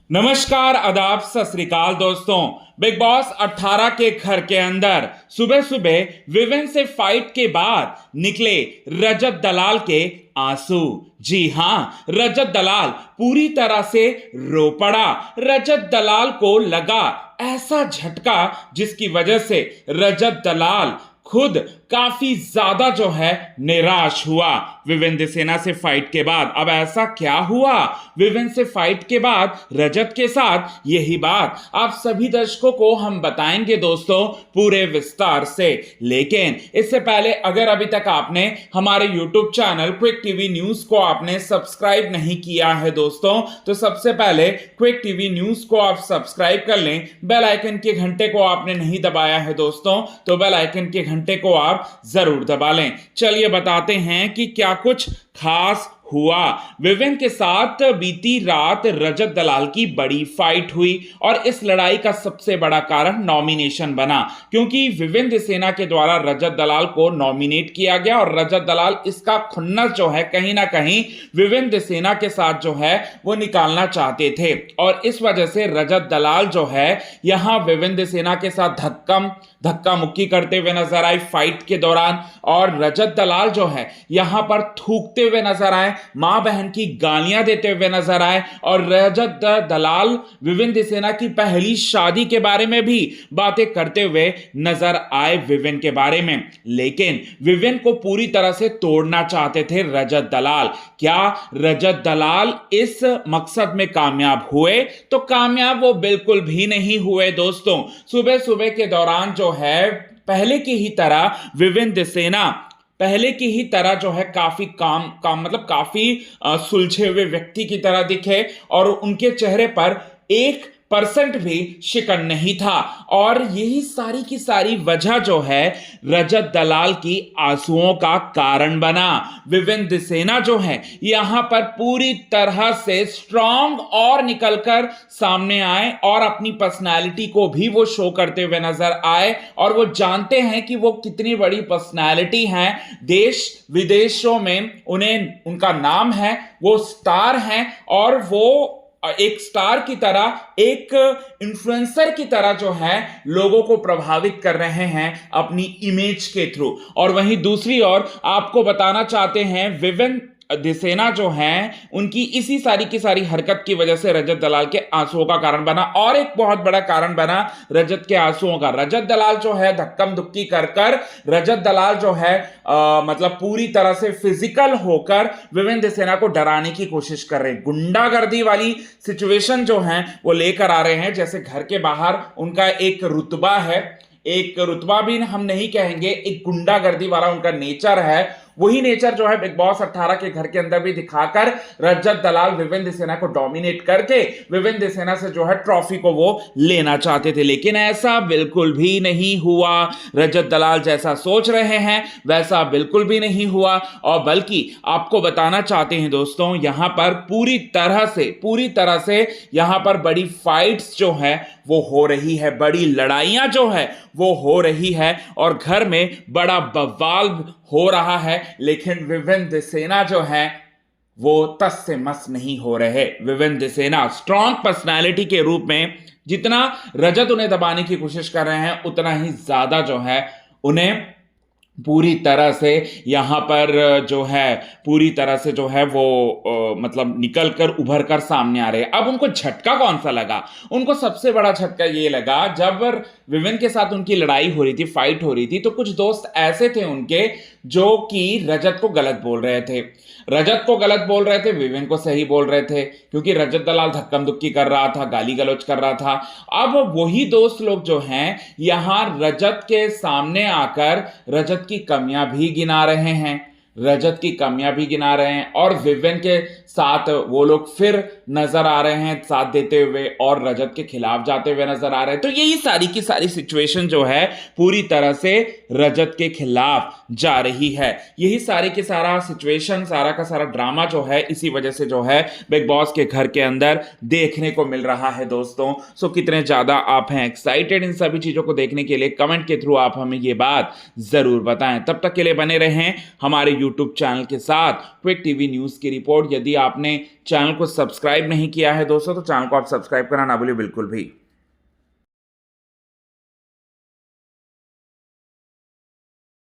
नमस्कार, आदाब, सत श्री अकाल दोस्तों। बिग बॉस 18 के घर के अंदर सुबह सुबह विवेन से फाइट के बाद निकले रजत दलाल के आंसू। जी हां, रजत दलाल पूरी तरह से रो पड़ा। रजत दलाल को लगा ऐसा झटका जिसकी वजह से रजत दलाल खुद काफी ज्यादा जो है निराश हुआ विवेन सेना से फाइट के बाद। अब ऐसा क्या हुआ विवेन से फाइट के बाद रजत के साथ, यही बात आप सभी दर्शकों को हम बताएंगे दोस्तों पूरे विस्तार से। लेकिन इससे पहले अगर अभी तक आपने हमारे YouTube channel quick TV news को आपने सब्सक्राइब नहीं किया है दोस्तों, तो सबसे पहले क्विक टीवी न्यूज को आप सब्सक्राइब कर लें। बेल आइकन के घंटे को आपने नहीं दबाया है दोस्तों, तो बेल आइकन के घंटे को आप जरूर दबा लें। चलिए बताते हैं कि क्या कुछ खास हुआ। विवेन के साथ बीती रात रजत दलाल की बड़ी फाइट हुई और इस लड़ाई का सबसे बड़ा कारण नॉमिनेशन बना, क्योंकि विवेन सेना के द्वारा रजत दलाल को नॉमिनेट किया गया और रजत दलाल इसका खुन्नस जो है कहीं ना कहीं विवेन सेना के साथ जो है वो निकालना चाहते थे। और इस वजह से रजत दलाल जो है यहां विवेन सेना के साथ धक्का मुक्की करते हुए नजर आए फाइट के दौरान, और रजत दलाल जो है यहां पर थूकते हुए नजर आए, मां बहन की गालियां देते हुए नजर आए, और रजत दलाल विवेन सेना की पहली शादी के बारे में भी बातें करते हुए नजर आए विवेन के बारे में। लेकिन विवेन को पूरी तरह से तोड़ना चाहते थे रजत दलाल। क्या रजत दलाल इस मकसद में कामयाब हुए? तो कामयाब वो बिल्कुल भी नहीं हुए दोस्तों। सुबह सुबह के दौरान जो है पहले की ही तरह विवेन सेना पहले की ही तरह जो है काफी काम मतलब काफी सुलझे हुए व्यक्ति की तरह दिखे, और उनके चेहरे पर 1% भी शिकन नहीं था। और यही सारी की सारी वजह जो है रजत दलाल की आंसुओं का कारण बना। विवेन सेना जो है यहां पर पूरी तरह से स्ट्रांग और निकलकर सामने आए और अपनी पर्सनालिटी को भी वो शो करते हुए नजर आए, और वो जानते हैं कि वो कितनी बड़ी पर्सनालिटी हैं। देश विदेशों में उनका नाम है, वो स्टार हैं, और वो एक स्टार की तरह, एक इन्फ्लुएंसर की तरह जो है लोगों को प्रभावित कर रहे हैं अपनी इमेज के थ्रू। और वहीं दूसरी ओर आपको बताना चाहते हैं विवेन सेना जो है उनकी इसी सारी की सारी हरकत की वजह से रजत दलाल के आंसुओं का कारण बना। और एक बहुत बड़ा कारण बना रजत के आंसुओं का, रजत दलाल जो है धक्कम धुक्की कर रजत दलाल जो है मतलब पूरी तरह से फिजिकल होकर विवेन सेना को डराने की कोशिश कर रहे हैं। गुंडागर्दी वाली सिचुएशन जो है वो लेकर आ रहे हैं। जैसे घर के बाहर उनका एक रुतबा है, एक रुतबा भी हम नहीं कहेंगे, एक गुंडागर्दी वाला उनका नेचर है। वही नेचर जो है बिग बॉस 18 के घर के अंदर भी दिखाकर रजत दलाल विवेन सेना को डोमिनेट करके विवेन सेना से जो है ट्रॉफी को वो लेना चाहते थे। लेकिन ऐसा बिल्कुल भी नहीं हुआ। रजत दलाल जैसा सोच रहे हैं वैसा बिल्कुल भी नहीं हुआ। और बल्कि आपको बताना चाहते हैं दोस्तों, यहां पर पूरी तरह से यहां पर बड़ी फाइट्स जो है वो हो रही है, बड़ी लड़ाइयां जो है वो हो रही है, और घर में बड़ा बवाल हो रहा है। लेकिन विवेन सेना जो है वो तस से मस नहीं हो रहे। विवेन सेना स्ट्रॉन्ग पर्सनालिटी के रूप में जितना रजत उन्हें दबाने की कोशिश कर रहे हैं, उतना ही ज्यादा जो है उन्हें पूरी तरह से यहां पर जो है पूरी तरह से जो है वो मतलब निकल कर उभर कर सामने आ रहे हैं। अब उनको झटका कौन सा लगा? उनको सबसे बड़ा झटका ये लगा जब विवेन के साथ उनकी लड़ाई हो रही थी, फाइट हो रही थी, तो कुछ दोस्त ऐसे थे उनके जो कि रजत को गलत बोल रहे थे। विवेन को सही बोल रहे थे, क्योंकि रजत दलाल धक्कम धुक्की कर रहा था, गाली गलौज कर रहा था। अब वही दोस्त लोग जो हैं यहां रजत के सामने आकर रजत की कमियां भी गिना रहे हैं, और विवेन के साथ वो लोग फिर नजर आ रहे हैं साथ देते हुए, और रजत के खिलाफ जाते हुए नजर आ रहे हैं। तो यही सारी की सारी सिचुएशन जो है पूरी तरह से रजत के खिलाफ जा रही है। यही सारी की सारा सिचुएशन, सारा का सारा ड्रामा जो है इसी वजह से जो है बिग बॉस के घर के अंदर देखने को मिल रहा है दोस्तों। सो कितने ज्यादा आप हैं एक्साइटेड इन सभी चीजों को देखने के लिए? कमेंट के थ्रू आप हमें ये बात जरूर बताएं। तब तक के लिए बने रहें हमारे यूट्यूब चैनल के साथ क्विक टीवी न्यूज की रिपोर्ट। यदि आपने चैनल को सब्सक्राइब नहीं किया है दोस्तों तो चैनल को आप सब्सक्राइब करना ना भूलिए बिल्कुल भी।